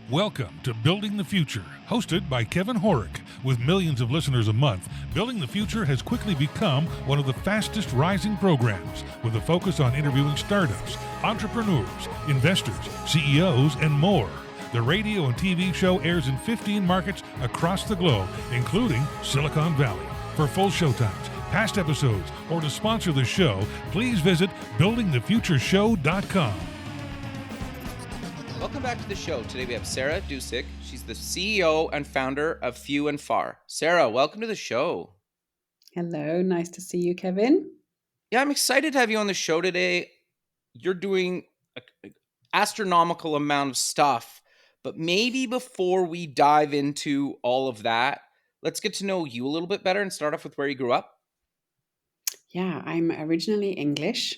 Welcome to Building the Future, hosted by Kevin Horick. With millions of listeners a month, Building the Future has quickly become one of the fastest rising programs, with a focus on interviewing startups, entrepreneurs, investors, CEOs, and more. The radio and TV show airs in 15 markets across the globe, including Silicon Valley. For full showtimes, past episodes, or to sponsor the show, please visit buildingthefutureshow.com. Welcome back to the show. Today we have Sarah Dusek. She's the CEO and founder of Few and Far. Sarah, welcome to the show. Hello, nice to see you, Kevin. Yeah, I'm excited to have you on the show today. You're doing an astronomical amount of stuff, but maybe before we dive into all of that, let's get to know you a little bit better and start off with where you grew up. Yeah, I'm originally English,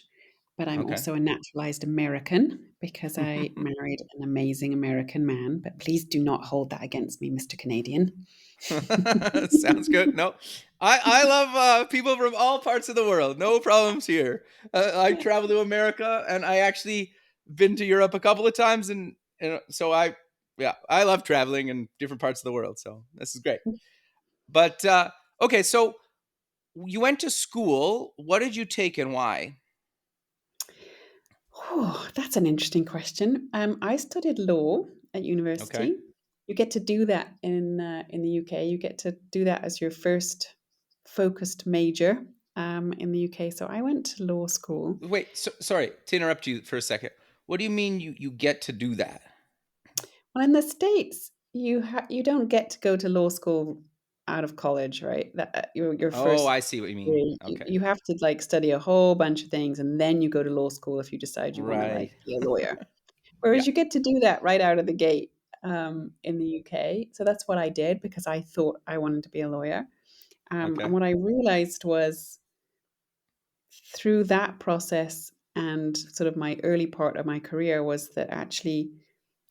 but I'm also a naturalized American because I married an amazing American man. But please do not hold that against me, Mr. Canadian. Sounds good. No, I love people from all parts of the world. No problems here. I travel to America, and I actually been to Europe a couple of times, and so I love traveling in different parts of the world. So this is great. But okay, so you went to school. What did you take and why? Oh, that's an interesting question. I studied law at university. Okay. You get to do that in the UK. You get to do that as your first focused major in the UK. So I went to law school. Wait, sorry to interrupt you for a second. What do you mean you get to do that? Well, in the States, you don't get to go to law school out of college, right? That your Oh, first I see what you mean. degree, Okay. you have to like study a whole bunch of things, and then you go to law school if you decide you want to Right. like be a lawyer. Yeah. Whereas you get to do that right out of the gate in the UK. So that's what I did because I thought I wanted to be a lawyer. Okay. And what I realized was through that process and sort of my early part of my career was that actually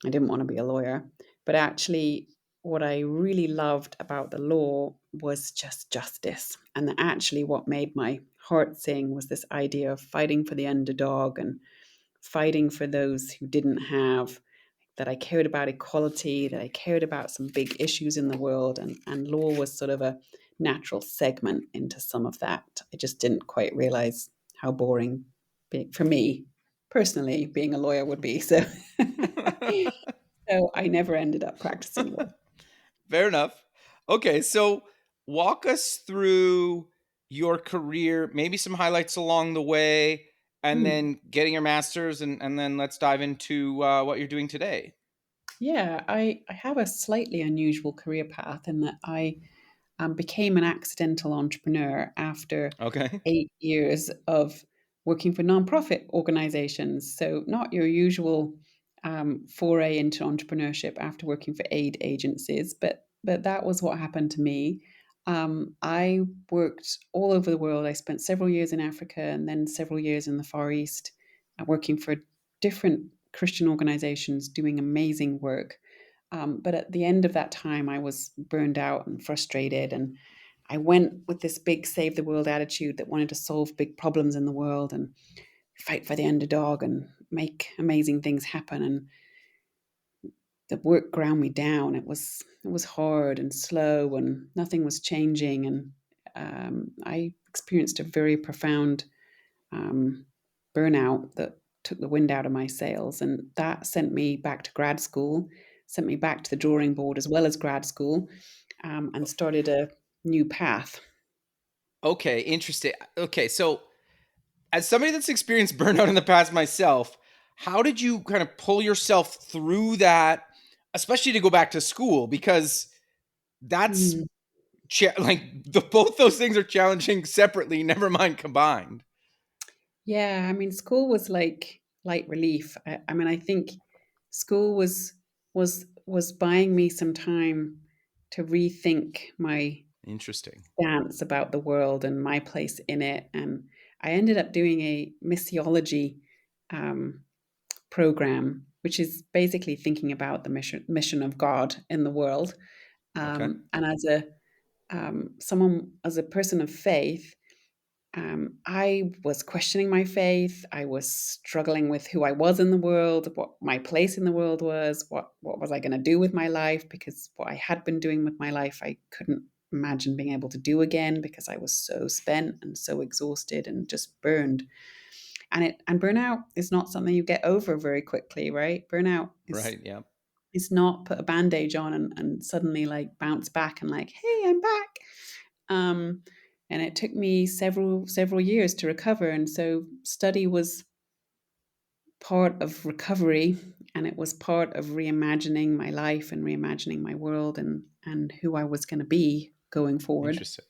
I didn't want to be a lawyer, but actually what I really loved about the law was just justice. And that actually what made my heart sing was this idea of fighting for the underdog and fighting for those who didn't have, that I cared about equality, that I cared about some big issues in the world. And law was sort of a natural segment into some of that. I just didn't quite realize how boring, for me personally, being a lawyer would be. So, so I never ended up practicing law. Fair enough. Okay, so walk us through your career, maybe some highlights along the way, and then getting your master's, and then let's dive into what you're doing today. Yeah, I have a slightly unusual career path in that I became an accidental entrepreneur after Okay. 8 years of working for nonprofit organizations. So, not your usual foray into entrepreneurship after working for aid agencies, but that was what happened to me. I worked all over the world. I spent several years in Africa and then several years in the Far East, working for different Christian organizations doing amazing work. But at the end of that time, I was burned out and frustrated. And I went with this big save the world attitude that wanted to solve big problems in the world and fight for the underdog and make amazing things happen. And the work ground me down. It was hard and slow, and nothing was changing. And I experienced a very profound burnout that took the wind out of my sails, and that sent me back to grad school, sent me back to the drawing board as well as grad school, and started a new path. Okay, interesting. Okay, so as somebody that's experienced burnout in the past myself, how did you kind of pull yourself through that, especially to go back to school? Because that's Mm. both those things are challenging separately, never mind combined. Yeah, I mean, school was like light relief. I mean, I think school was buying me some time to rethink my Interesting. stance about the world and my place in it. And I ended up doing a missiology um, program, which is basically thinking about the mission of God in the world. Okay. And as a person of faith, I was questioning my faith. I was struggling with who I was in the world, what my place in the world was, what was I going to do with my life, because what I had been doing with my life, I couldn't imagine being able to do again because I was so spent and so exhausted and just burned. And burnout is not something you get over very quickly, right? Burnout is Right. Yeah. it's not put a bandage on and suddenly like bounce back and like, hey, I'm back. Um, and it took me several years to recover. And so study was part of recovery, and it was part of reimagining my life and reimagining my world and who I was going to be going forward. Interesting.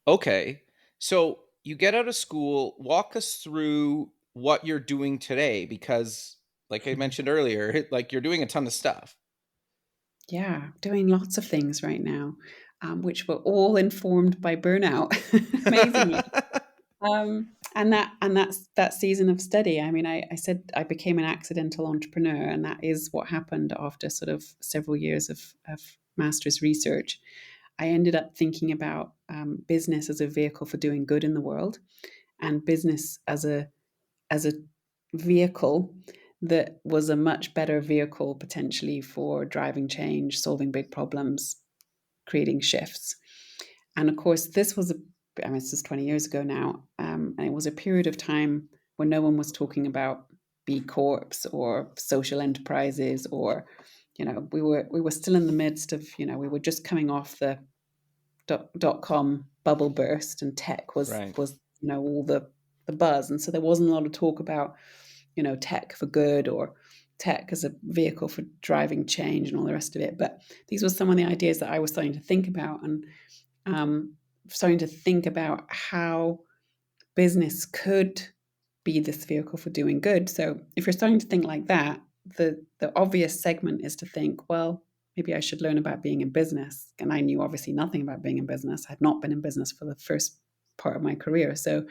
Okay. So you get out of school, walk us through what you're doing today, because like I mentioned earlier, like you're doing a ton of stuff. Yeah, doing lots of things right now, which were all informed by burnout, amazingly. And that's that season of study. I mean, I said I became an accidental entrepreneur, and that is what happened after sort of several years of master's research. I ended up thinking about business as a vehicle for doing good in the world, and business as a vehicle that was a much better vehicle potentially for driving change, solving big problems, creating shifts. And of course, this is 20 years ago now, and it was a period of time when no one was talking about B Corps or social enterprises, or we were still in the midst of we were just coming off the dot-com bubble burst, and tech was Right. was all the buzz, and so there wasn't a lot of talk about tech for good or tech as a vehicle for driving change and all the rest of it. But these were some of the ideas that I was starting to think about, and starting to think about how business could be this vehicle for doing good. So if you're starting to think like that, the obvious segment is to think, well, maybe I should learn about being in business. And I knew obviously nothing about being in business. I had not been in business for the first part of my career. So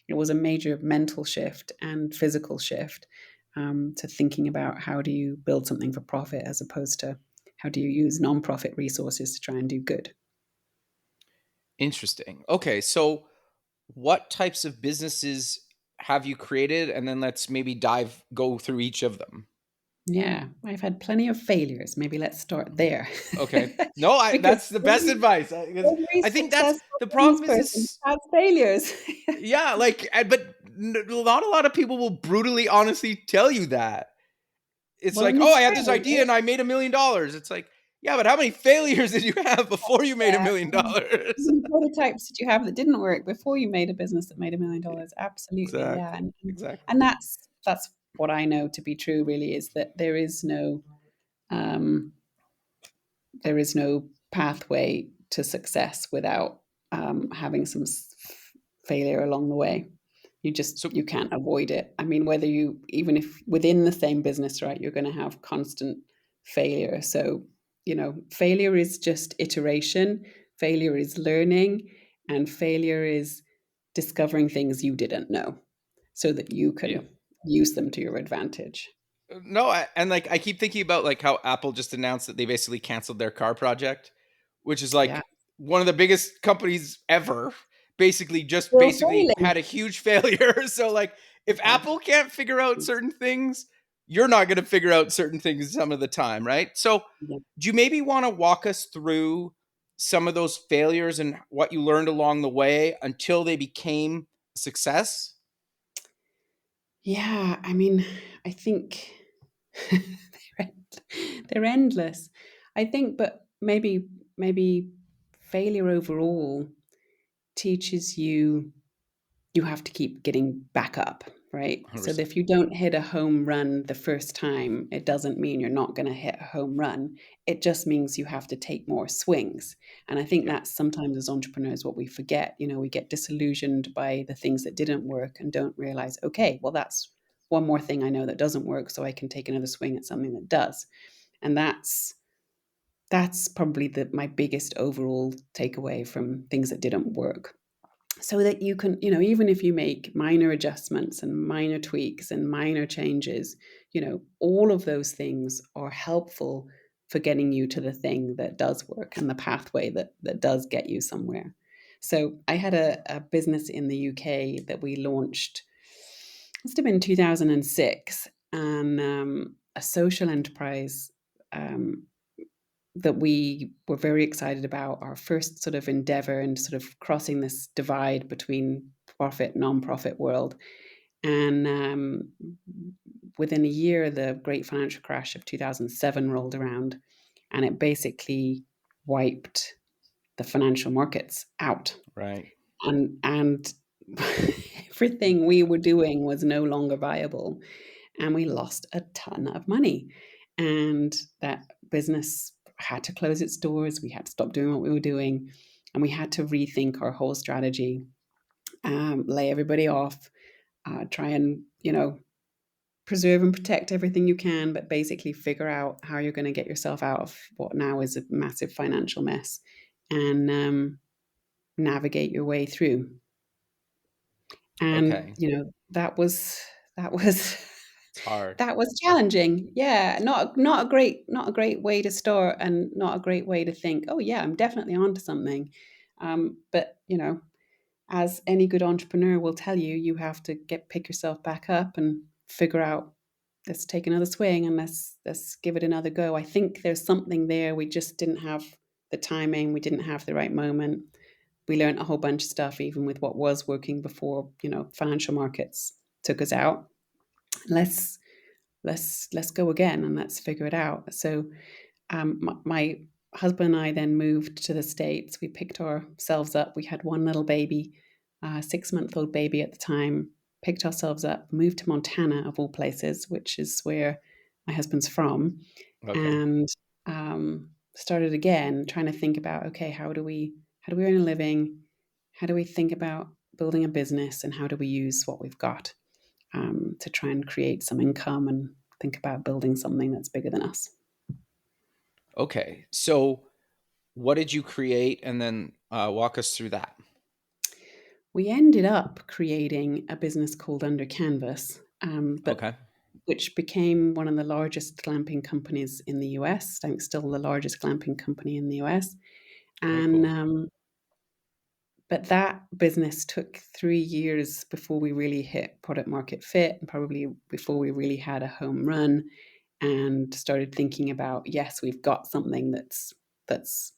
it was a major mental shift and physical shift, to thinking about how do you build something for profit as opposed to how do you use nonprofit resources to try and do good. Interesting. Okay. So what types of businesses have you created? And then let's maybe go through each of them. Yeah, I've had plenty of failures. Maybe let's start there. Okay. No, Because that's the best advice. 'Cause every I think that's successful the business problem person is has failures. yeah, like, but not a lot of people will brutally, honestly tell you that. It's Well, like, and oh, it's I had this true, idea right? and I made $1 million. It's like, yeah, but how many failures did you have before you made a Yeah. million How dollars? many prototypes did you have that didn't work before you made a business that made $1 million? Absolutely, yeah. Exactly. And Exactly. and that's what I know to be true. Really, is that um, there is no pathway to success without having some failure along the way. So You can't avoid it. I mean, whether you even if within the same business, right, you're going to have constant failure. So failure is just iteration. Failure is learning, and failure is discovering things you didn't know, so that you yeah. can use them to your advantage. No, and like I keep thinking about like how Apple just announced that they basically canceled their car project, which is Yeah, like one of the biggest companies ever. still Basically failing. had a huge failure. So like if Yeah. Apple can't figure out certain things, you're not going to figure out certain things some of the time, right? So Yeah. do you maybe want to walk us through some of those failures and what you learned along the way until they became a success? Yeah, I mean, I think they're they're endless. I think, but maybe failure overall teaches you have to keep getting back up, right? So that 100%. if you don't hit a home run the first time, it doesn't mean you're not going to hit a home run. It just means you have to take more swings. And I think Yeah. that's sometimes as entrepreneurs what we forget. We get disillusioned by the things that didn't work and don't realize, okay, well, that's one more thing I know that doesn't work, so I can take another swing at something that does. And that's probably my biggest overall takeaway from things that didn't work, so that you can, even if you make minor adjustments and minor tweaks and minor changes, all of those things are helpful for getting you to the thing that does work and the pathway that does get you somewhere. So I had a business in the UK that we launched, must have been 2006, and a social enterprise um, that we were very excited about, our first sort of endeavor in sort of crossing this divide between profit, non-profit world. And within a year, the great financial crash of 2007 rolled around, and it basically wiped the financial markets out. Right. And everything we were doing was no longer viable, and we lost a ton of money. And that business had to close its doors. We had to stop doing what we were doing, and we had to rethink our whole strategy, lay everybody off, try and, preserve and protect everything you can, but basically figure out how you're going to get yourself out of what now is a massive financial mess, and navigate your way through. And Okay. that was It's hard. that was challenging. Yeah, not a great way to start, and not a great way to think, oh yeah, I'm definitely onto something. But as any good entrepreneur will tell you, you have to pick yourself back up and figure out, let's take another swing, and let's give it another go. I think there's something there. We just didn't have the timing. We didn't have the right moment. We learned a whole bunch of stuff, even with what was working before, financial markets took us out. Let's go again, and let's figure it out. So my husband and I then moved to the States. We picked ourselves up. We had one little baby, a 6-month-old baby at the time. Picked ourselves up, moved to Montana, of all places, which is where my husband's from, Okay. and started again, trying to think about, okay, how do we earn a living? How do we think about building a business, and how do we use what we've got to try and create some income and think about building something that's bigger than us? Okay. So what did you create? And then walk us through that. We ended up creating a business called Under Canvas, but Okay. which became one of the largest glamping companies in the US. I think still the largest glamping company in the US. Oh, And cool. but that business took 3 years before we really hit product market fit, and probably before we really had a home run and started thinking about, yes, we've got something that's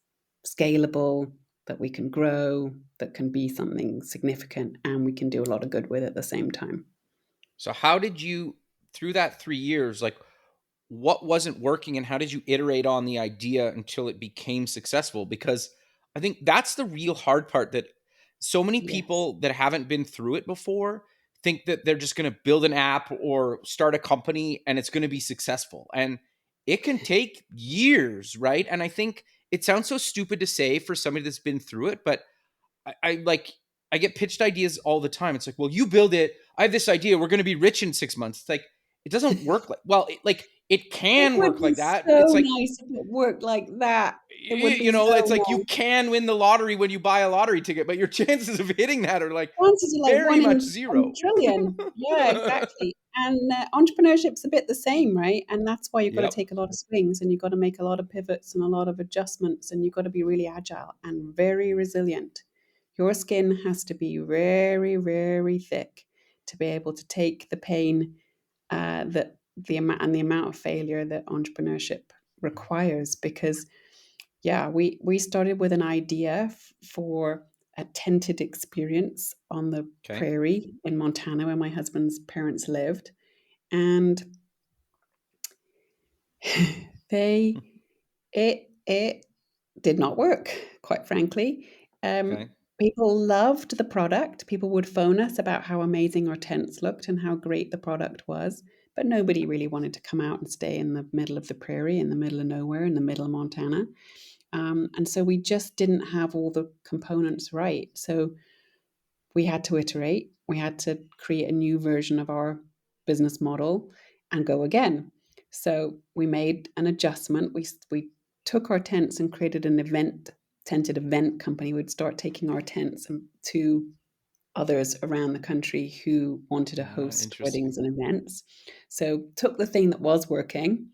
scalable, that we can grow, that can be something significant, and we can do a lot of good with at the same time. So how did you, through that 3 years, like what wasn't working and how did you iterate on the idea until it became successful? Because I think that's the real hard part, that so many Yes. people that haven't been through it before think that they're just going to build an app or start a company and it's going to be successful. And it can take years, right? And I think it sounds so stupid to say for somebody that's been through it, but I get pitched ideas all the time. It's like, well, you build it. I have this idea. We're going to be rich in 6 months. It's like, it doesn't work it It can would work be like that. so It's like, nice if it worked like that. It would be so it's like you nice. can win the lottery when you buy a lottery ticket, but your chances of hitting that are like Chances are like very one much in a zero. trillion. Yeah, exactly. And entrepreneurship's a bit the same, right? And that's why you've got to Yep. take a lot of swings, and you've got to make a lot of pivots and a lot of adjustments, and you've got to be really agile and very resilient. Your skin has to be very, very thick to be able to take the pain, that the amount of failure that entrepreneurship requires. Because yeah, we started with an idea for a tented experience on the Okay. prairie in Montana where my husband's parents lived, and they it did not work, quite frankly. Okay. People loved the product. People would phone us about how amazing our tents looked and how great the product was, but nobody really wanted to come out and stay in the middle of the prairie, in the middle of nowhere, in the middle of Montana. And so we just didn't have all the components right. So we had to iterate. We had to create a new version of our business model and go again. So we made an adjustment. We took our tents and created an tented event company. We'd start taking our tents to others around the country who wanted to host Interesting. weddings and events. So took the thing that was working,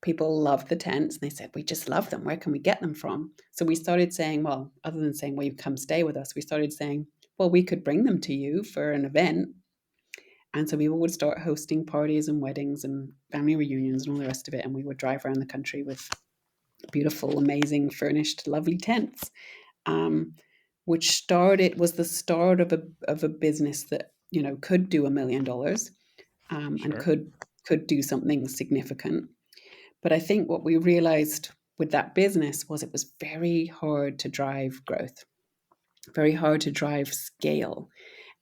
people loved the tents, and they said, we just love them. Where can we get them from? So we started saying, well, other than saying, well, you come stay with us, we started saying, well, we could bring them to you for an event. And so people would start hosting parties and weddings and family reunions and all the rest of it. And we would drive around the country with beautiful, amazing, furnished, lovely tents, which was the start of a business that, could do $1 million, and Sure. could do something significant. But I think what we realized with that business was it was very hard to drive growth, very hard to drive scale.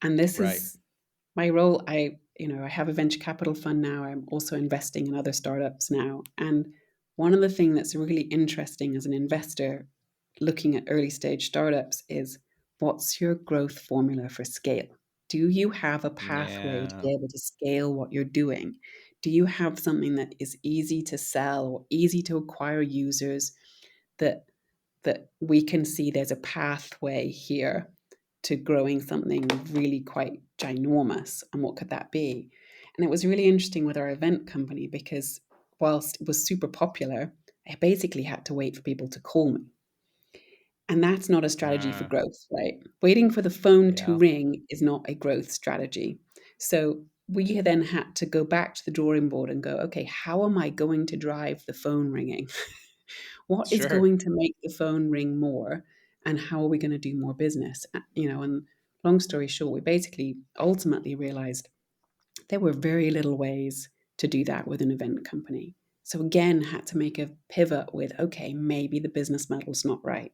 And this Right. is my role. I have a venture capital fund now. I'm also investing in other startups now. And one of the things that's really interesting as an investor looking at early stage startups is, what's your growth formula for scale? Do you have a pathway to Yeah. be able to scale what you're doing? Do you have something that is easy to sell or easy to acquire users, that we can see there's a pathway here to growing something really quite ginormous? And what could that be? And it was really interesting with our event company, because whilst it was super popular, I basically had to wait for people to call me. And that's not a strategy for Uh, growth, right? Waiting for the phone to yeah. ring is not a growth strategy. So we then had to go back to the drawing board and go, okay, how am I going to drive the phone ringing? What is Sure. going to make the phone ring more? And how are we going to do more business? And long story short, we basically ultimately realized there were very little ways to do that with an event company. So again, had to make a pivot with, okay, maybe the business model's not right.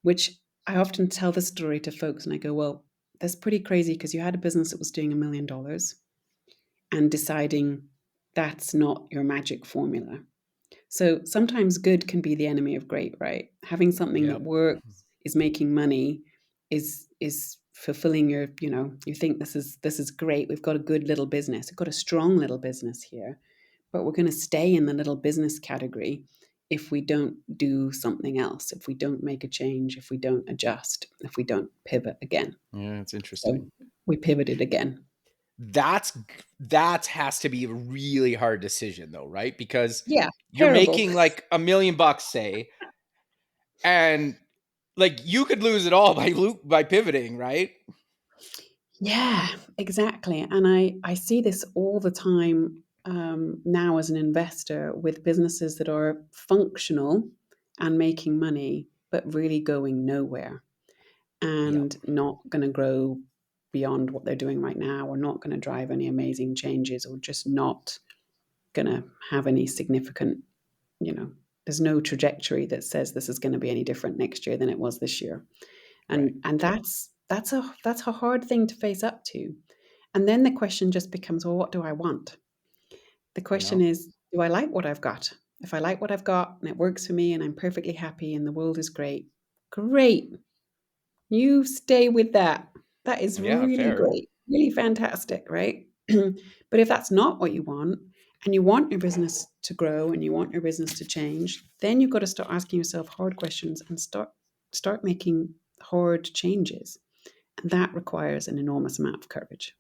Which I often tell the story to folks, and I go, well, that's pretty crazy, because you had a business that was doing $1 million and deciding that's not your magic formula. So sometimes good can be the enemy of great, right? Having something that Yep. works, is making money, is fulfilling your, you think this is great. We've got a good little business. We've got a strong little business here, but we're going to stay in the little business category if we don't do something else, if we don't make a change, if we don't adjust, if we don't pivot again. Yeah, it's So interesting. we pivoted again. That has to be a really hard decision though, right? Because Yeah, you're terrible. making like $1 million, say, and like you could lose it all by pivoting, right? Yeah, exactly. And I see this all the time now as an investor with businesses that are functional and making money, but really going nowhere Yep. and not going to grow beyond what they're doing right now, or not going to drive any amazing changes, or just not going to have any significant, there's no trajectory that says this is going to be any different next year than it was this year. Right. And that's a hard thing to face up to. And then the question just becomes, well, what do I want? The question Yep. is, do I like what I've got? If I like what I've got and it works for me and I'm perfectly happy and the world is great, great. You stay with that. That is Yeah, really fair. great, really fantastic, right? But if that's not what you want, and you want your business to grow and you want your business to change, then you've got to start asking yourself hard questions and start making hard changes. And that requires an enormous amount of courage.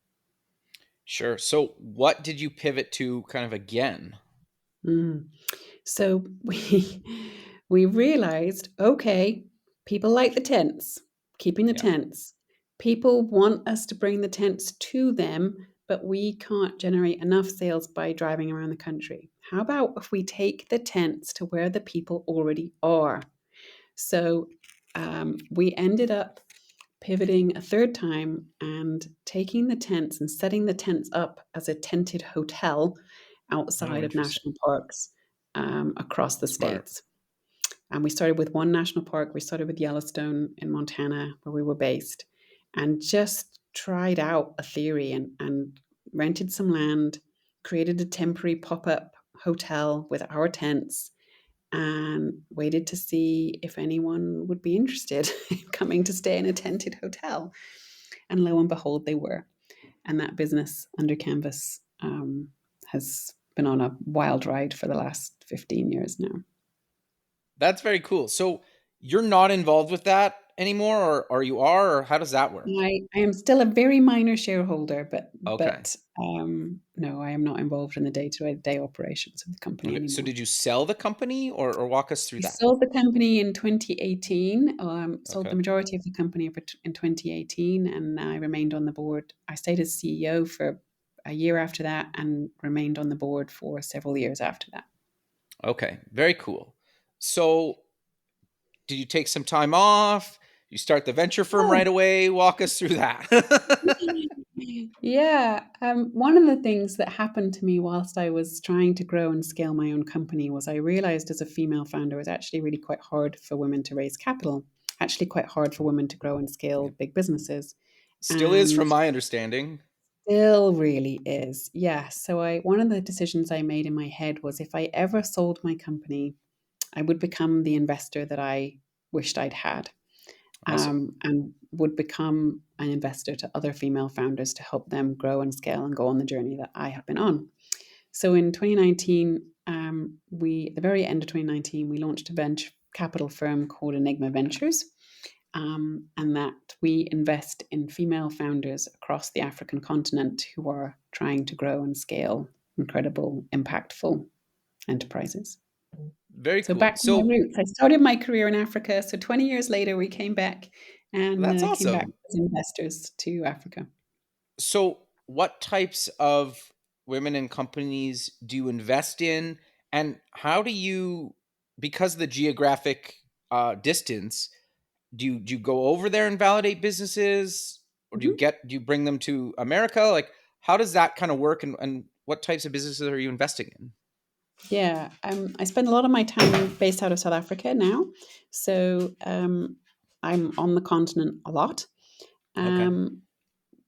Sure. So what did you pivot to kind of again? Mm. So we realized, okay, people like the tents, keeping the Yeah. tents. People want us to bring the tents to them, but we can't generate enough sales by driving around the country. How about if we take the tents to where the people already are? So we ended up pivoting a third time and taking the tents and setting the tents up as a tented hotel Oh, outside of interesting. national parks across the Smart. states. And we started with one national park. We started with Yellowstone in Montana, where we were based, and just tried out a theory and rented some land, created a temporary pop up hotel with our tents, and waited to see if anyone would be interested in coming to stay in a tented hotel. And lo and behold, they were. And that business under canvas has been on a wild ride for the last 15 years now. That's very cool. So you're not involved with that anymore, or you are, or how does that work? I am still a very minor shareholder, Okay. no, I am not involved in the day-to-day operations of the company Okay. So anymore. did you sell the company, or walk us through We that? sold the company in 2018, sold the Okay. majority of the company in 2018, and I remained on the board. I stayed as CEO for a year after that and remained on the board for several years after that. Okay. Very cool. So did you take some time off? You start the venture firm Oh, right away? Walk us through that. yeah. One of the things that happened to me whilst I was trying to grow and scale my own company was I realized as a female founder, it was actually really quite hard for women to raise capital, actually quite hard for women to grow and scale Yep. big businesses. Still is, And from my understanding. still really is. Yeah. So one of the decisions I made in my head was if I ever sold my company, I would become the investor that I wished I'd had, Awesome. and would become an investor to other female founders to help them grow and scale and go on the journey that I have been on. So in 2019, at the very end of 2019, we launched a venture capital firm called Enygma Ventures, and that we invest in female founders across the African continent who are trying to grow and scale incredible, impactful enterprises. Very So cool. back to my So roots. I started my career in Africa. So 20 years later, we came back and that's came back awesome. as investors to Africa. So what types of women and companies do you invest in? And how do you, because of the geographic distance, do you go over there and validate businesses, or Mhm. do you bring them to America? Like, how does that kind of work, and what types of businesses are you investing in? Yeah, I spend a lot of my time based out of South Africa now. So I'm on the continent a lot. Okay. Um,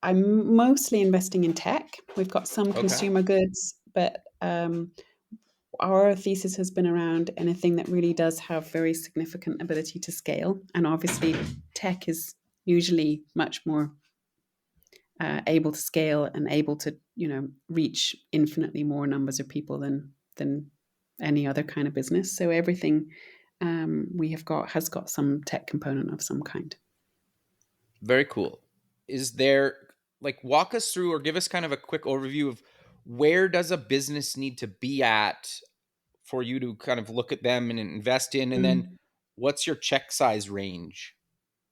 I'm mostly investing in tech. We've got some Okay. consumer goods, but our thesis has been around anything that really does have very significant ability to scale. And obviously, tech is usually much more able to scale and able to, reach infinitely more numbers of people than any other kind of business. So everything we have got has got some tech component of some kind. Very cool. Is there, like, walk us through or give us kind of a quick overview of where does a business need to be at for you to kind of look at them and invest in, and then Mm. what's your check size range?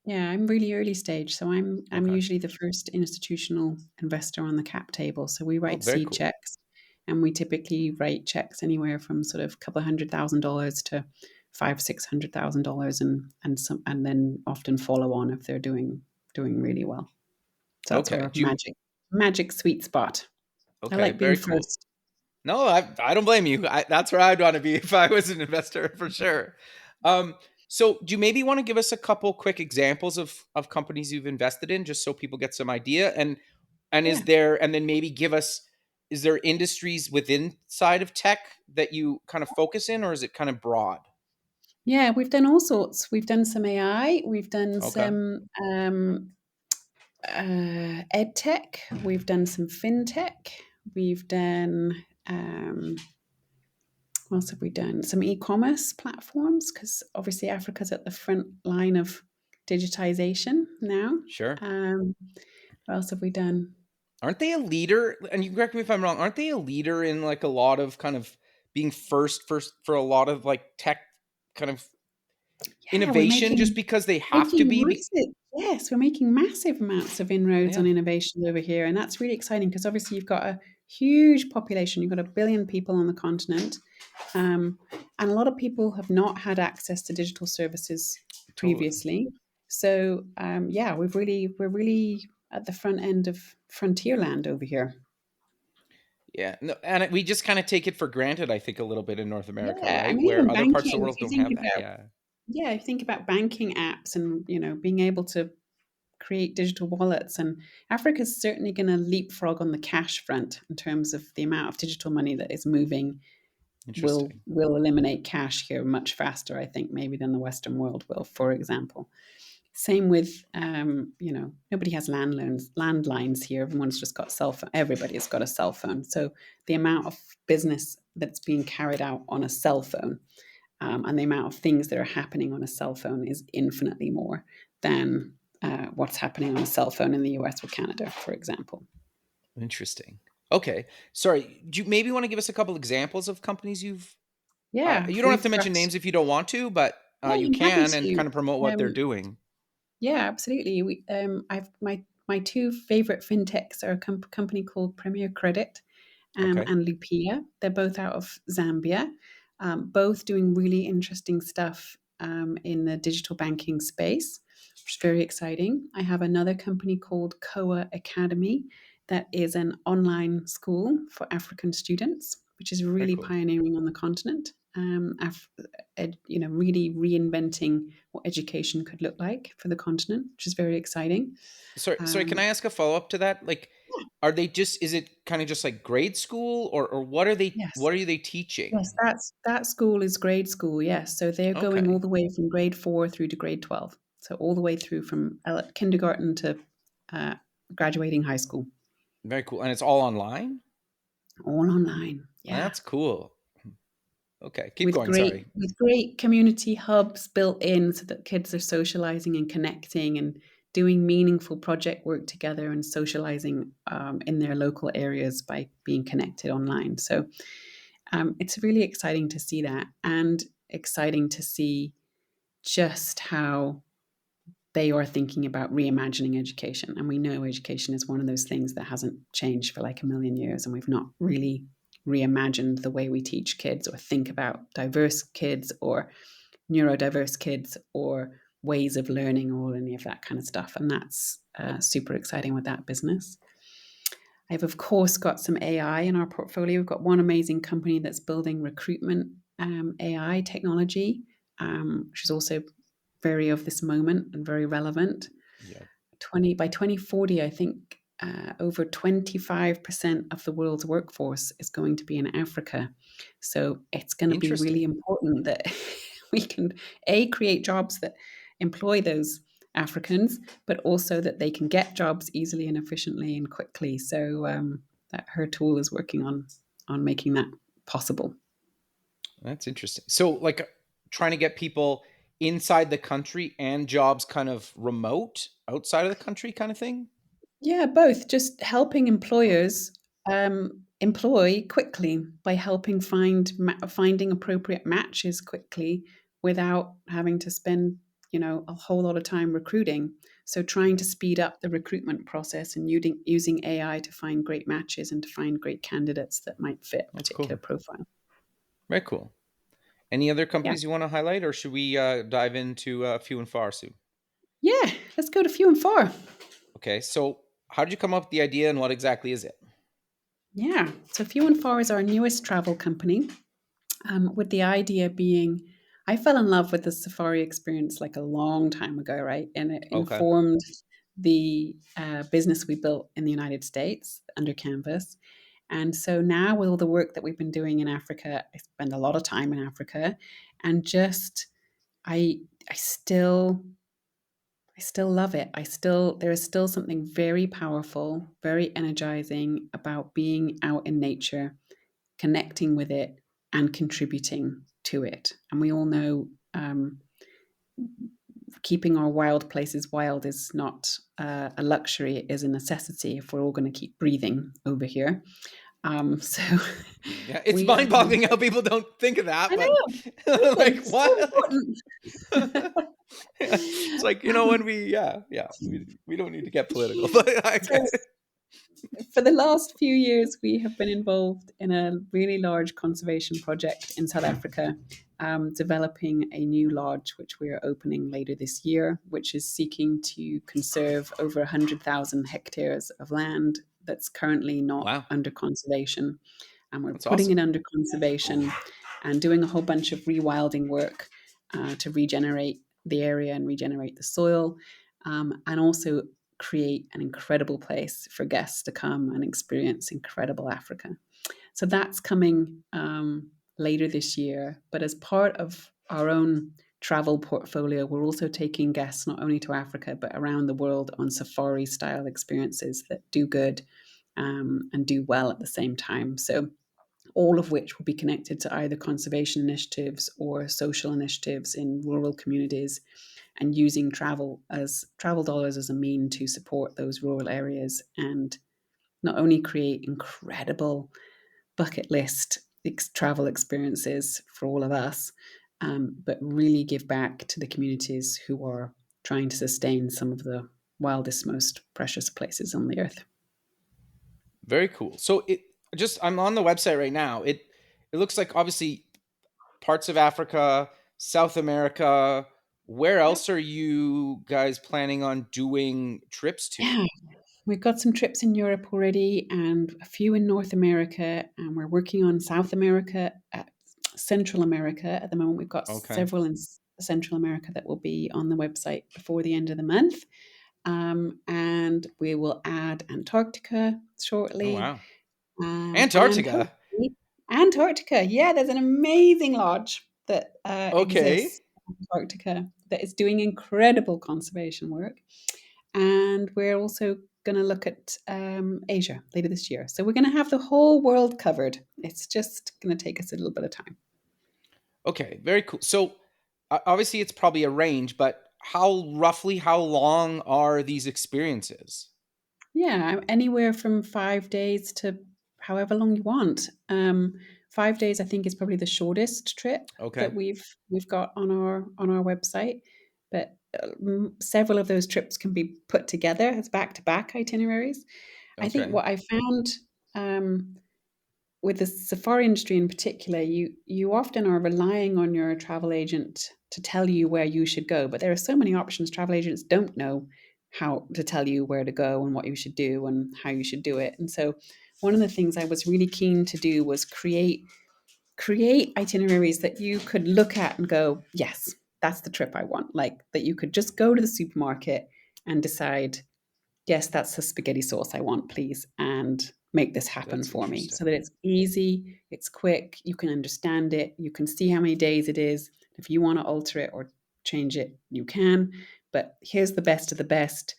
Yeah, I'm really early stage, so I'm Okay. usually the first institutional investor on the cap table. So we Oh, write very seed cool. checks, and we typically write checks anywhere from sort of a couple of $100,000 to $500,000-600,000, and then often follow on if they're doing really well. So that's Okay. our magic sweet spot. I Okay, like being very cool. first. No, I don't blame you. That's where I'd want to be if I was an investor, for sure. Um, so do you maybe want to give us a couple quick examples of companies you've invested in, just so people get some idea? And Yeah. and then maybe give us, is there industries within side of tech that you kind of focus in, or is it kind of broad? Yeah, we've done all sorts. We've done some AI, we've done Okay, some ed tech, we've done some fintech, we've done what else have we done? Some e-commerce platforms, because obviously Africa's at the front line of digitization now. sure. Um, what else have we done? Aren't they a leader? And you can correct me if I'm wrong. Aren't they a leader in like a lot of kind of being first for a lot of like tech kind of Yeah, we're innovation, just because they have to making be? massive, yes, we're making massive amounts of inroads Yeah, on innovation over here, and that's really exciting because obviously you've got a huge population. You've got 1 billion people on the continent, and a lot of people have not had access to digital services totally. previously. So yeah, we're really at the front end of frontier land over here. Yeah, no, and we just kind of take it for granted, I think, a little bit in North America, Yeah, I right? mean, Where even other parts of the banking. If world you don't think have that. about Yeah, yeah, if you think about banking apps and being able to create digital wallets. And Africa is certainly going to leapfrog on the cash front in terms of the amount of digital money that is moving. Will interesting. will eliminate cash here much faster, I think, maybe than the Western world will, for example. Same with, nobody has landlines here. Everyone's just got cell phone. Everybody's got a cell phone. So the amount of business that's being carried out on a cell phone, and the amount of things that are happening on a cell phone is infinitely more than what's happening on a cell phone in the US or Canada, for example. Interesting. Okay. Sorry. Do you maybe want to give us a couple examples of companies you've Yeah, you don't have we've to got. mention names if you don't want to, but Yeah, you I'm happy can, and to. kind of promote what they're Um, doing. yeah, absolutely. I've my two favorite fintechs are a company called Premier Credit Okay. and Lupia. They're both out of Zambia, both doing really interesting stuff in the digital banking space, which is very exciting. I have another company called Koa Academy that is an online school for African students, which is Very really cool. pioneering on the continent. Really reinventing what education could look like for the continent, which is very exciting. Sorry. Can Um, I ask a follow up to that? Like, are they just? Is it kind of just like grade school, or what are they? yes, What are they teaching? yes, that school is grade school. Yes, so they're going all Okay. the way from grade 4 through to grade 12. So all the way through from kindergarten to uh, graduating high school, Very cool. And it's all online. all online. Yeah. That's cool. Okay. Keep with going. great Sorry. with great community hubs built in so that kids are socializing and connecting and doing meaningful project work together and socializing in their local areas by being connected online. So it's really exciting to see that, and exciting to see just how they are thinking about reimagining education. And we know education is one of those things that hasn't changed for like a million years, and we've not really reimagined the way we teach kids or think about diverse kids or neurodiverse kids or ways of learning or any of that kind of stuff. And that's super exciting with that business. I've, of course, got some AI in our portfolio. We've got one amazing company that's building recruitment AI technology, which is also very of this moment and very relevant. Yeah. By 2040, I think over 25% of the world's workforce is going to be in Africa. So it's going to be really Interesting. important that we can create jobs that employ those Africans, but also that they can get jobs easily and efficiently and quickly. So that her tool is working on making that possible. That's interesting. So, like, trying to get people inside the country and jobs kind of remote outside of the country, kind of thing. Yeah, both. Just helping employers employ quickly by helping finding appropriate matches quickly without having to spend a whole lot of time recruiting. So trying to speed up the recruitment process and using AI to find great matches and to find great candidates that might fit a That's particular cool. profile. Very cool. Any other Yeah, companies you want to highlight, or should we dive into few and far, Sue? yeah. Let's go to few and far. Okay. So, how did you come up with the idea, and what exactly is it? Yeah. So few and far is our newest travel company. With the idea being, I fell in love with the safari experience like a long time ago, right? And it Okay. informed the business we built in the United States under Canvas. And so now, with all the work that we've been doing in Africa, I spend a lot of time in Africa, and just I I still I still love it. There is still something very powerful, very energizing about being out in nature, connecting with it, and contributing to it. And we all know keeping our wild places wild is not a luxury, it is a necessity if we're all going to keep breathing over here. So Yeah, it's we, mind-boggling how people don't think of that, I but know, like breathing, so what? Like, important. it's like when we don't need to get political, but I So get it. for the last few years, we have been involved in a really large conservation project in South Africa, developing a new lodge, which we are opening later this year, which is seeking to conserve over 100,000 hectares of land that's currently not Wow, under conservation. And we're that's putting it awesome. under conservation and doing a whole bunch of rewilding work to regenerate the area and regenerate the soil, and also create an incredible place for guests to come and experience incredible Africa. So that's coming later this year. But as part of our own travel portfolio, we're also taking guests not only to Africa, but around the world on safari style experiences that do good and do well at the same time. So all of which will be connected to either conservation initiatives or social initiatives in rural communities, and using travel dollars as a mean to support those rural areas and not only create incredible bucket list travel experiences for all of us, but really give back to the communities who are trying to sustain some of the wildest, most precious places on the earth. Very cool. So I'm on the website right now. It looks like obviously parts of Africa, South America. Where Yep. else are you guys planning on doing trips to? Yeah, we've got some trips in Europe already and a few in North America, and we're working on South America, Central America. At the moment, we've got several in Central America that will be on the website before the end of the month. And we will add Antarctica shortly. Oh, wow. Antarctica. Antarctica. Yeah, there's an amazing lodge that exists in Antarctica that is doing incredible conservation work. And we're also going to look at Asia later this year. So we're going to have the whole world covered. It's just going to take us a little bit of time. Okay, very cool. So obviously it's probably a range, but how long are these experiences? Yeah, anywhere from 5 days to however long you want. 5 days, I think, is probably the shortest trip that we've got on our website. But several of those trips can be put together as back-to-back itineraries. I think what I found with the safari industry in particular, you often are relying on your travel agent to tell you where you should go, but there are so many options. Travel agents don't know how to tell you where to go and what you should do and how you should do it. And so one of the things I was really keen to do was create itineraries that you could look at and go, yes, that's the trip I want. Like that you could just go to the supermarket and decide, yes, that's the spaghetti sauce I want, please, and make this happen for me. So that it's easy, it's quick, you can understand it, you can see how many days it is. If you want to alter it or change it, you can. But here's the best of the best,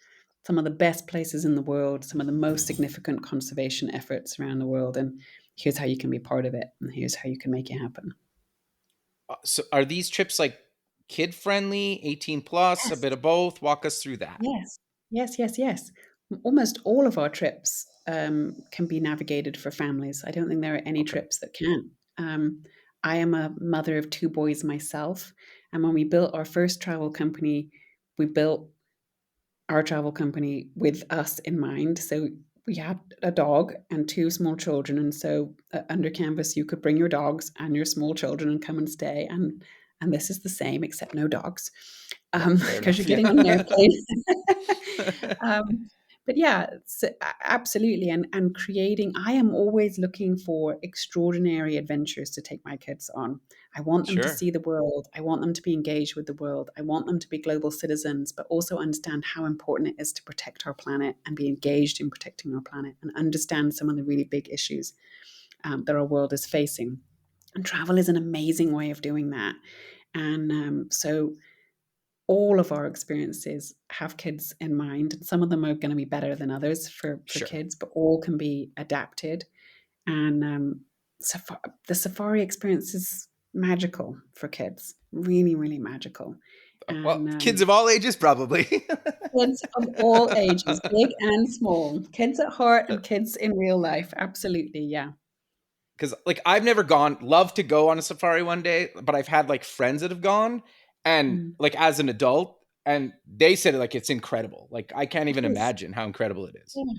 some of the best places in the world, some of the most significant conservation efforts around the world, and here's how you can be part of it, and here's how you can make it happen. So are these trips like kid friendly, 18 plus, a bit of both? Walk us through that. Yes. Almost all of our trips can be navigated for families. I don't think there are any trips that can't. I am a mother of 2 boys myself. And when we built our first travel company, we built our travel company with us in mind. So we had a dog and 2 small children. And so under canvas, you could bring your dogs and your small children and come and stay. And this is the same, except no dogs, because you're getting on an airplane. But yeah, absolutely. And creating, I am always looking for extraordinary adventures to take my kids on. I want them to see the world. I want them to be engaged with the world. I want them to be global citizens, but also understand how important it is to protect our planet and be engaged in protecting our planet and understand some of the really big issues that our world is facing. And travel is an amazing way of doing that. And so all of our experiences have kids in mind. Some of them are going to be better than others for kids, but all can be adapted. And the safari experience is magical for kids, really, really magical. And, well, kids of all ages, probably. Kids of all ages, big and small. Kids at heart and kids in real life. Absolutely, yeah. Because like I've never love to go on a safari one day, but I've had like friends that have gone and like as an adult, and they said like it's incredible. Like I can't even imagine how incredible it is. Yeah,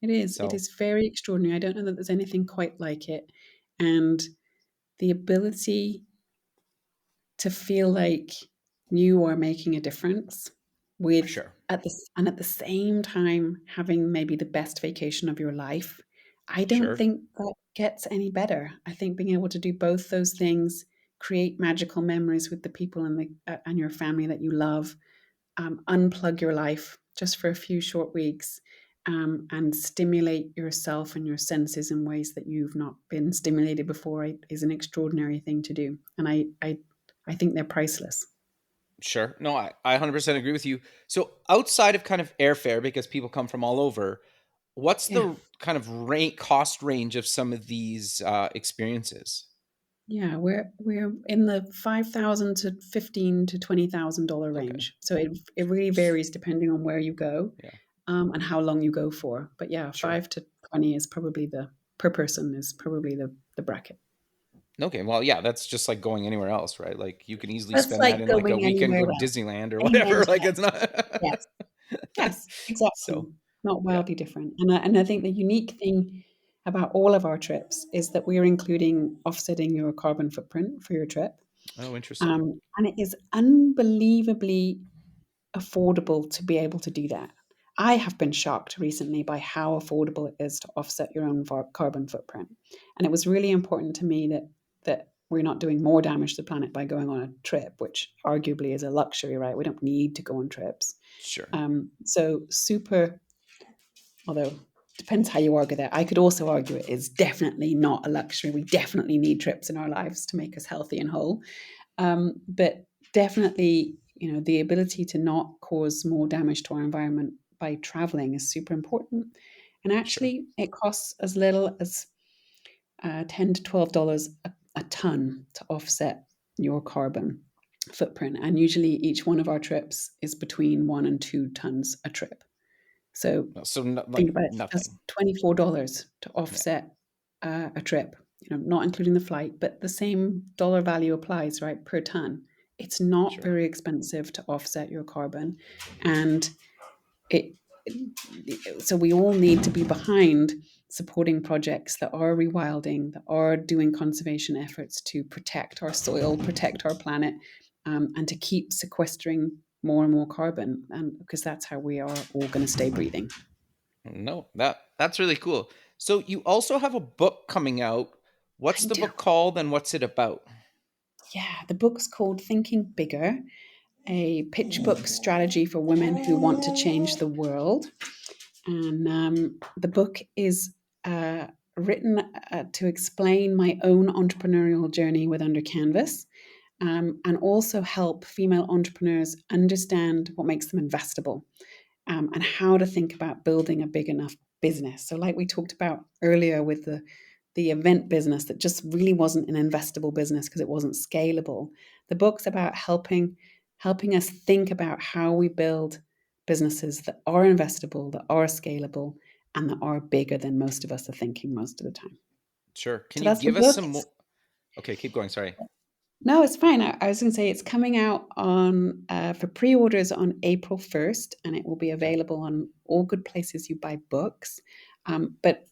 it is. So. It is very extraordinary. I don't know that there's anything quite like it. And the ability to feel like you are making a difference with at the same time having maybe the best vacation of your life. I don't think that gets any better. I think being able to do both those things, create magical memories with the people and your family that you love, unplug your life just for a few short weeks, and stimulate yourself and your senses in ways that you've not been stimulated before is an extraordinary thing to do. And I think they're priceless. Sure. No, I 100% agree with you. So outside of kind of airfare, because people come from all over, what's the kind of cost range of some of these experiences? Yeah, we're in the $5,000 to $15,000 to $20,000 Okay. range. So it really varies depending on where you go, Yeah. and how long you go for. But yeah, Sure. 5 to 20 is probably per person is probably the bracket. Okay. Well, yeah, that's just like going anywhere else, right? Like you can easily That's spend that like in like a going weekend, anywhere go to else. Disneyland or Amen whatever. to Like that. it's not. Yes. Yes, exactly. So Not yeah. wildly different. And I think the unique thing about all of our trips is that we're including offsetting your carbon footprint for your trip. Oh, interesting. And it is unbelievably affordable to be able to do that. I have been shocked recently by how affordable it is to offset your own carbon footprint. And it was really important to me that we're not doing more damage to the planet by going on a trip, which arguably is a luxury, right? We don't need to go on trips. Sure. So super, although depends how you argue that. I could also argue it is definitely not a luxury. We definitely need trips in our lives to make us healthy and whole. But definitely, the ability to not cause more damage to our environment by traveling is super important. And Sure. actually, it costs as little as $10 to $12 a ton to offset your carbon footprint. And usually, each one of our trips is between 1 and 2 tons a trip. So So think like about it. That's nothing. $24 to Yeah. offset a trip. Not including the flight, but the same dollar value applies, right, per ton. It's not Sure. very expensive to offset your carbon, and it. So we all need to be behind supporting projects that are rewilding, that are doing conservation efforts to protect our soil, protect our planet, and to keep sequestering more and more carbon, and because that's how we are all going to stay breathing. No, that's really cool. So you also have a book coming out. What's I the do. book called and what's it about? Yeah, the book's called Thinking Bigger, a pitch book strategy for women who want to change the world. And the book is written to explain my own entrepreneurial journey with Under Canvas, and also help female entrepreneurs understand what makes them investable, and how to think about building a big enough business. So, like we talked about earlier with the event business that just really wasn't an investable business because it wasn't scalable. The book's about helping us think about how we build businesses that are investable, that are scalable, and that are bigger than most of us are thinking most of the time. Sure. Can So you that's the give us book. some more? Okay, keep going. Sorry. No, it's fine. I was going to say it's coming out on for pre-orders on April 1st, and it will be Okay. available on all good places you buy books. But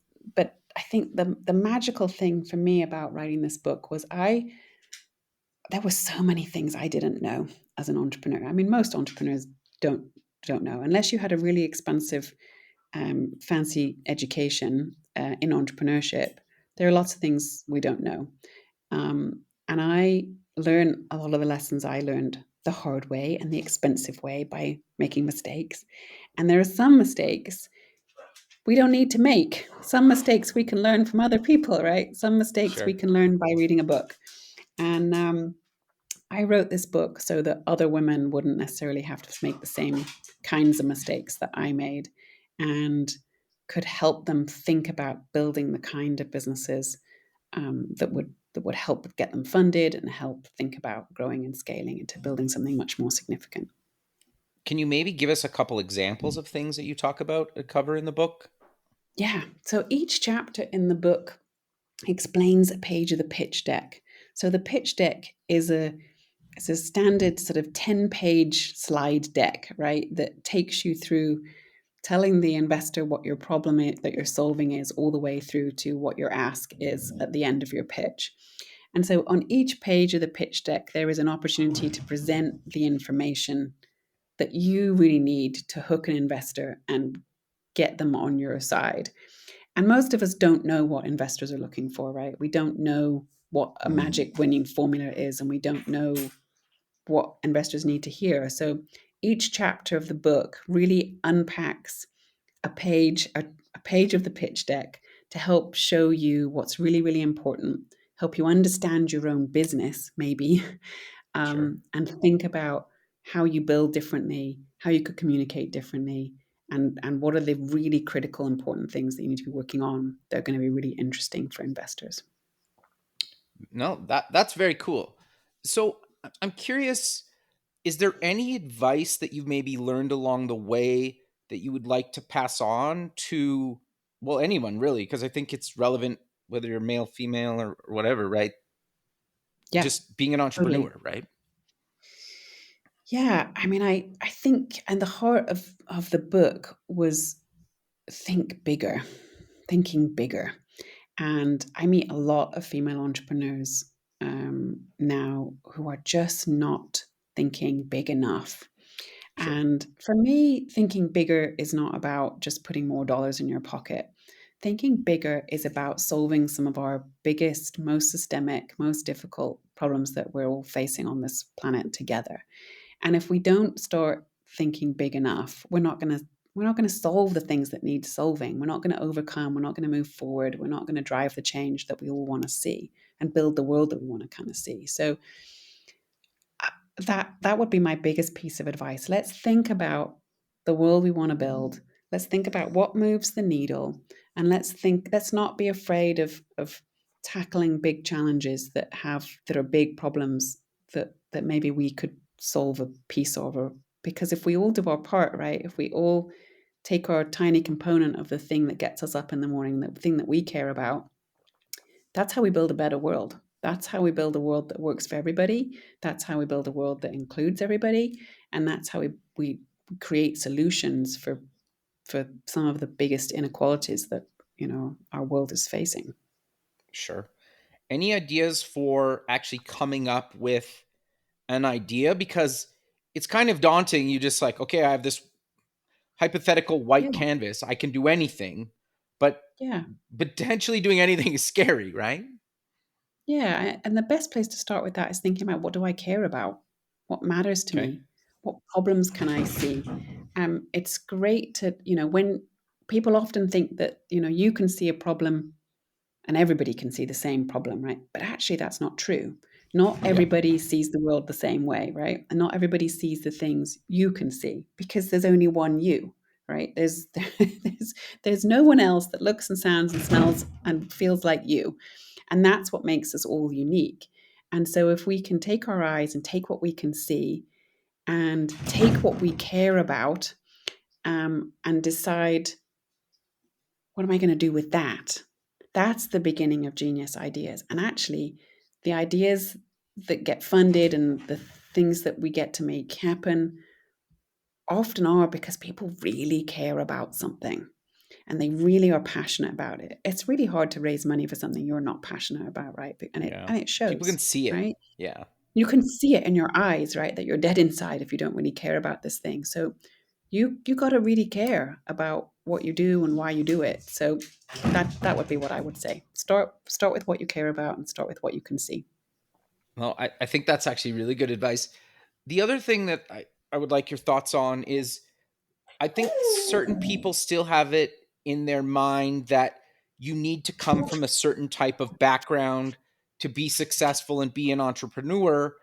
I think the magical thing for me about writing this book was there were so many things I didn't know as an entrepreneur. I mean, most entrepreneurs don't don't know unless you had a really expensive, fancy education in entrepreneurship. There are lots of things we don't know. And I learn a lot of the lessons I learned the hard way and the expensive way by making mistakes. And there are some mistakes we don't need to make. Some mistakes we can learn from other people, right? Some mistakes we Sure. can learn by reading a book. And I wrote this book so that other women wouldn't necessarily have to make the same kinds of mistakes that I made, and could help them think about building the kind of businesses that would help get them funded and help think about growing and scaling into building something much more significant. Can you maybe give us a couple examples of things that you talk about cover in the book? Yeah. So each chapter in the book explains a page of the pitch deck. So the pitch deck is a standard sort of 10-page slide deck, right? That takes you through telling the investor what your problem is, that you're solving is, all the way through to what your ask is at the end of your pitch. And so on each page of the pitch deck, there is an opportunity to present the information that you really need to hook an investor and get them on your side. And most of us don't know what investors are looking for, right? We don't know what a magic winning formula is, and we don't know what investors need to hear. So each chapter of the book really unpacks a page of the pitch deck to help show you what's really, really important, help you understand your own business, maybe, Sure. and think about how you build differently, how you could communicate differently, and what are the really critical, important things that you need to be working on that are going to be really interesting for investors. No, that's very cool. So I'm curious, is there any advice that you've maybe learned along the way that you would like to pass on to, well, anyone really? Because I think it's relevant whether you're male, female, or whatever, right? Yeah, Just being an totally. entrepreneur, right? Yeah, I mean, I think, and the heart of the book was think bigger, thinking bigger. And I meet a lot of female entrepreneurs now who are just not thinking big enough. Sure. And for me, thinking bigger is not about just putting more dollars in your pocket. Thinking bigger is about solving some of our biggest, most systemic, most difficult problems that we're all facing on this planet together. And if we don't start thinking big enough, we're not going to solve the things that need solving. We're not going to overcome. We're not going to move forward. We're not going to drive the change that we all want to see and build the world that we want to kind of see. So that would be my biggest piece of advice. Let's think about the world we want to build. Let's think about what moves the needle, and let's not be afraid of tackling big challenges that are big problems that maybe we could solve a piece of. Because if we all do our part, right? If we all take our tiny component of the thing that gets us up in the morning, the thing that we care about, that's how we build a better world. That's how we build a world that works for everybody. That's how we build a world that includes everybody. And that's how we create solutions for some of the biggest inequalities that, our world is facing. Sure. Any ideas for actually coming up with an idea? Because it's kind of daunting. You just like, okay, I have this hypothetical white Yeah. canvas. I can do anything, but Yeah. potentially doing anything is scary, right? Yeah. And the best place to start with that is thinking about, what do I care about? What matters to Okay. me? What problems can I see? It's great to, when people often think that, you can see a problem and everybody can see the same problem, right? But actually, that's not true. Not Yeah. everybody sees the world the same way, right? And not everybody sees the things you can see, because there's only one you, right? There's no one else that looks and sounds and smells and feels like you, and that's what makes us all unique. And so, if we can take our eyes and take what we can see and take what we care about, and decide, what am I going to do with that? That's the beginning of genius ideas. And actually, the ideas that get funded and the things that we get to make happen often are because people really care about something and they really are passionate about it. It's really hard to raise money for something you're not passionate about, right? And it Yeah. and it People can shows, see it. right? Yeah. You can see it in your eyes, right? That you're dead inside if you don't really care about this thing. So you got to really care about what you do and why you do it. So that would be what I would say. Start with what you care about and start with what you can see. Well, I think that's actually really good advice. The other thing that I would like your thoughts on is I think certain people still have it in their mind that you need to come from a certain type of background to be successful and be an entrepreneur.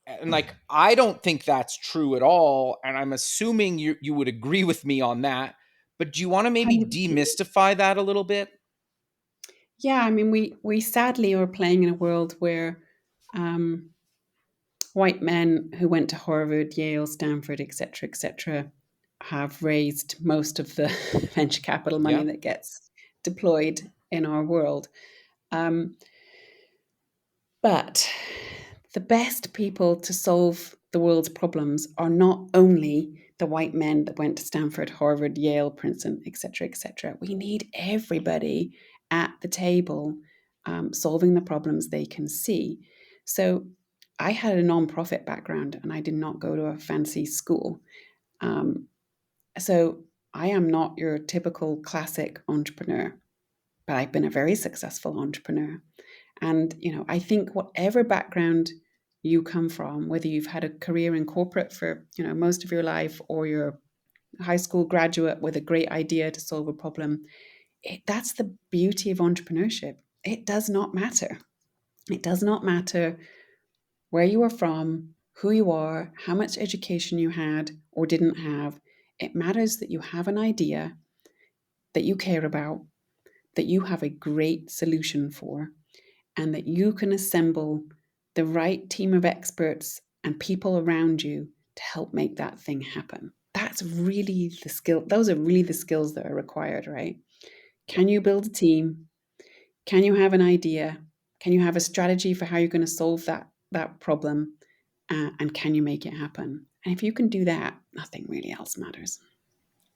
And like, I don't think that's true at all. And I'm assuming you would agree with me on that. But do you want to maybe 100%. demystify that a little bit? Yeah, I mean, we sadly are playing in a world where um, white men who went to Harvard, Yale, Stanford, etc., have raised most of the venture capital money Yeah. that gets deployed in our world. Um, But the best people to solve the world's problems are not only the white men that went to Stanford, Harvard, Yale, Princeton, etc., etc. We need everybody at the table, solving the problems they can see. So I had a nonprofit background and I did not go to a fancy school. Um, so I am not your typical classic entrepreneur, but I've been a very successful entrepreneur. And, I think whatever background you come from, whether you've had a career in corporate for, most of your life, or you're a high school graduate with a great idea to solve a problem, that's the beauty of entrepreneurship. It does not matter. It does not matter where you are from, who you are, how much education you had or didn't have. It matters that you have an idea that you care about, that you have a great solution for, and that you can assemble the right team of experts and people around you to help make that thing happen. That's really the skill. Those are really the skills that are required, right? Can you build a team? Can you have an idea? Can you have a strategy for how you're going to solve that problem? And can you make it happen? And if you can do that, nothing really else matters.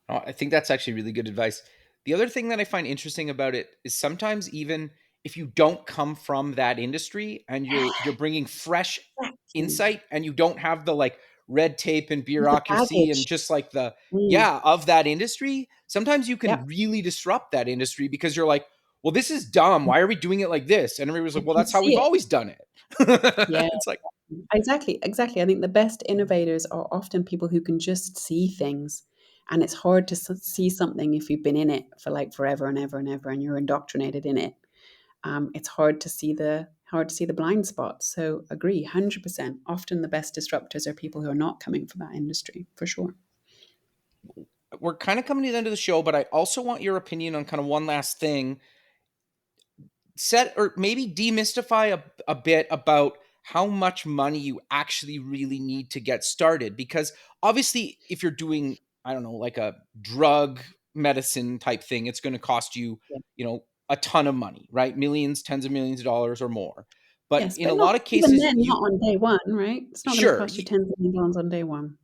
I think that's actually really good advice. The other thing that I find interesting about it is sometimes even if you don't come from that industry and you're bringing fresh Exactly. insight and you don't have the like red tape and The bureaucracy and baggage. just like the Mm, of that industry, sometimes you can yep. really disrupt that industry because you're like, well, this is dumb. Why are we doing it like this? And everybody's You like, well, can that's how see we've it. always done it. Yeah, It's like, exactly. Exactly. I think the best innovators are often people who can just see things. And it's hard to see something if you've been in it for like forever and ever and ever and you're indoctrinated in it. It's hard to see the blind spots. So agree, 100%. Often the best disruptors are people who are not coming from that industry, for sure. we're kind of coming to the end of the show, but I also want your opinion on kind of one last thing. Set or maybe demystify a bit about how much money you actually really need to get started. Because obviously, if you're doing, I don't know, like a drug medicine type thing, it's going to cost you, Yeah. a ton of money, right? Millions, tens of millions of dollars or more. But Yes, in but a not lot of even cases, then, not on day one, right? It's not going to sure, cost you tens of millions of dollars on day one.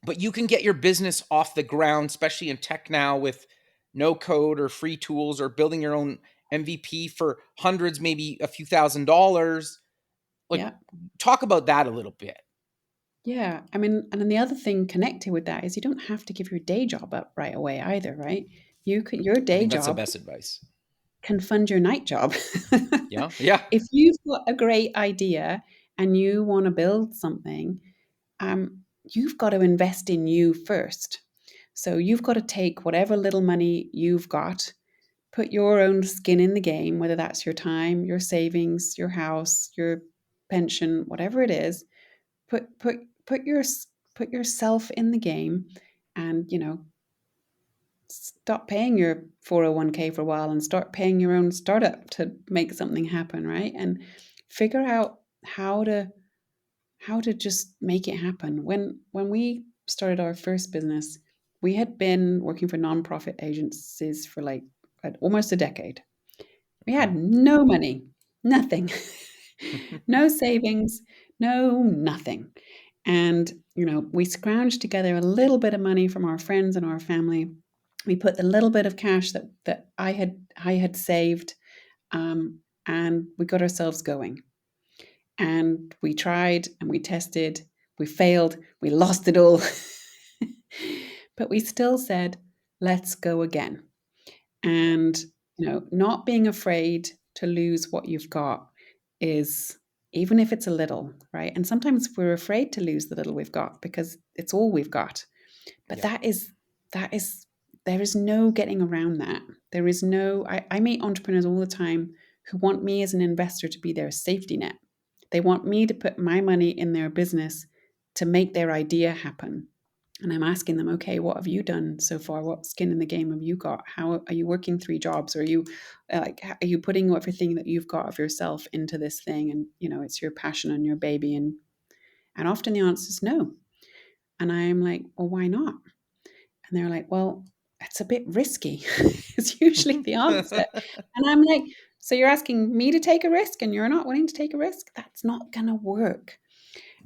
but you can get your business off the ground, especially in tech now with no code or free tools or building your own MVP for hundreds, maybe a few $1,000s. Like, Yeah. talk about that a little bit. Yeah. I mean, and then the other thing connected with that is you don't have to give your day job up right away either, right? Your I day think that's the job best advice. can fund your night job. Yeah. Yeah. If you've got a great idea and you want to build something, you've got to invest in you first. So you've got to take whatever little money you've got, put your own skin in the game, whether that's your time, your savings, your house, your pension, whatever it is. Put put put your put yourself in the game, and stop paying your 401k for a while and start paying your own startup to make something happen, right? And figure out how to just make it happen. When we started our first business, we had been working for nonprofit agencies for like almost a decade. We had no money, nothing, no savings, no nothing. And we scrounged together a little bit of money from our friends and our family. We put the little bit of cash that I had saved, and we got ourselves going. And we tried and we tested, we failed, we lost it all. But we still said, let's go again. And, not being afraid to lose what you've got is, even if it's a little, right? And sometimes we're afraid to lose the little we've got because it's all we've got. But Yeah. that is, there is no getting around that. There is no, I meet entrepreneurs all the time who want me as an investor to be their safety net. They want me to put my money in their business to make their idea happen. And I'm asking them, okay, what have you done so far? What skin in the game have you got? How are you working 3 jobs? Or are you putting everything that you've got of yourself into this thing? And it's your passion and your baby. And often the answer is no. And I'm like, well, why not? And they're like, well, it's a bit risky. It's usually the answer. And I'm like, so you're asking me to take a risk and you're not willing to take a risk? That's not going to work.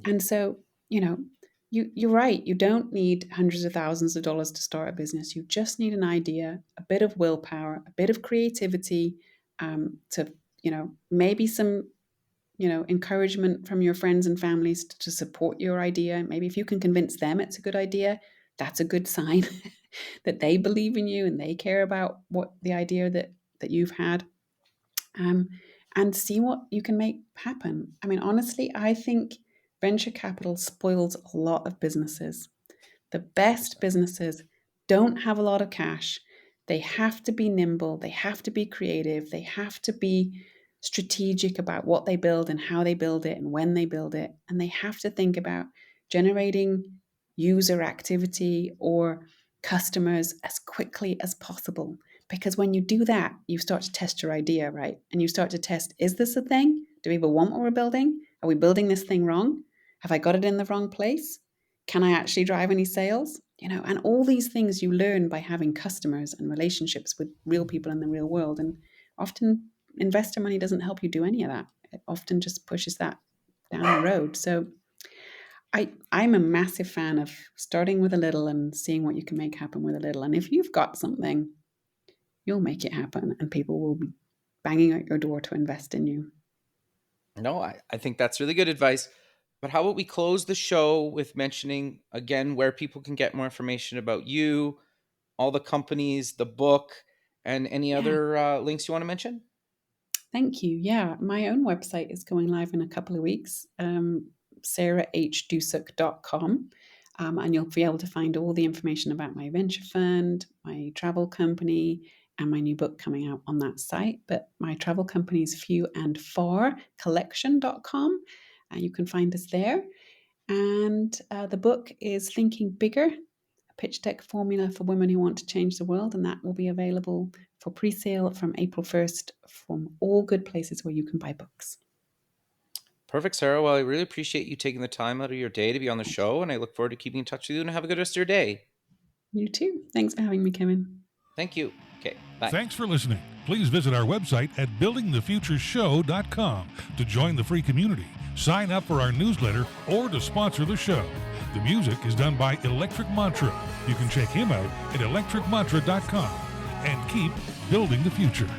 And so, you're right. You don't need hundreds of thousands of dollars to start a business. You just need an idea, a bit of willpower, a bit of creativity, to, maybe some, encouragement from your friends and families to support your idea. Maybe if you can convince them it's a good idea, that's a good sign that they believe in you and they care about what the idea that you've had. Um, and see what you can make happen. I mean, honestly, I think venture capital spoils a lot of businesses. The best 100%. businesses don't have a lot of cash. They have to be nimble, they have to be creative, they have to be strategic about what they build and how they build it and when they build it. And they have to think about generating user activity or customers as quickly as possible, Because when you do that, you start to test your idea, right? And you start to test, is this a thing? Do we even want what we're building? Are we building this thing wrong? Have I got it in the wrong place? Can I actually drive any sales? And all these things you learn by having customers and relationships with real people in the real world. And often investor money doesn't help you do any of that. It often just pushes that down the road. So I'm a massive fan of starting with a little and seeing what you can make happen with a little. And if you've got something, you'll make it happen and people will be banging out your door to invest in you. No, I think that's really good advice. But how about we close the show with mentioning again where people can get more information about you, all the companies, the book, and any other links you want to mention? Thank you. Yeah, my own website is going live in a couple of weeks, sarahdusek.com. And you'll be able to find all the information about my venture fund, my travel company, and my new book coming out on that site. But my travel company is fewandfarcollection.com. You can find us there. And the book is Thinking Bigger, a pitch deck formula for women who want to change the world. And that will be available for pre-sale from April 1st from all good places where you can buy books. Perfect, Sarah. Well, I really appreciate you taking the time out of your day to be on the show, and I look forward to keeping in touch with you, and have a good rest of your day. You too. Thanks for having me, Kevin. Thank you. Okay, bye. Thanks for listening. Please visit our website at buildingthefutureshow.com to join the free community, sign up for our newsletter, or to sponsor the show. The music is done by Electric Mantra. You can check him out at electricmantra.com and keep building the future.